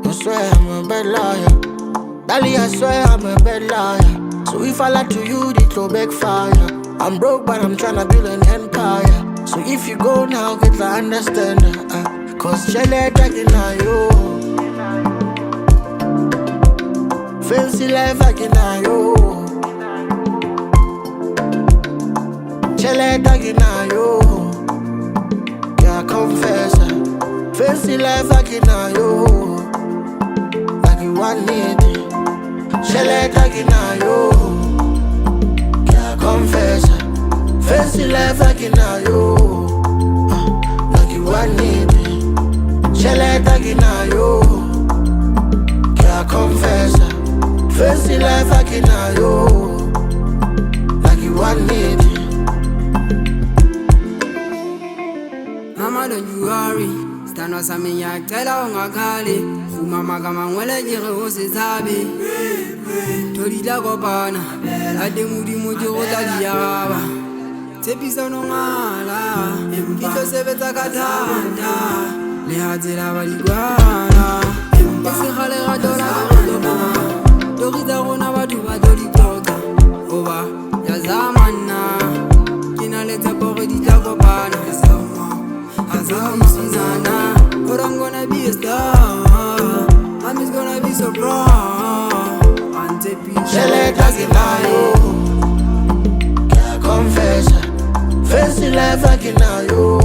I swear I'm a bad liar. Dali, I swear I'm a bad liar. So if I lie to you, it will backfire. I'm broke, but I'm tryna build an empire. So if you go now, get the understand. Cause Chele talking now, yo. Fancy life again now, yo. Chele talking now, yo. Yeah, confess. Fancy life again now, yo. Like you want it. Chele talking now, yo. Yeah, confess. Fancy life again now, yo. Like you want it. Chele talking now, yo. Yeah, confess. Fancy life again now, yo. Like you want it. Mama, don't you worry. Stand up, me yak, tell her on a galley. Mama, come on, well, I hear what's his hobby. Tori da gopana, I demudi mujoda diaba. Tepisa no mala, Kito sebeta katanda. Le hatela baliguana. Ese khale gadola gadola. Tori da gona batu ba dori tota. Oba, ya zamana. Kina leta bore di da gopana. Azam sinana. But I'm gonna be a star. I'm just gonna be so proud. Chele talking now, yo. Yeah, confess. Fancy life again now, yo.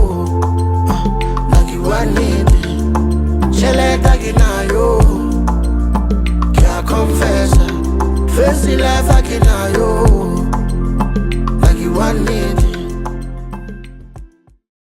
Like you want it. Chele talking now, yo. Yeah, confess. Fancy life again now, yo. Like you want it.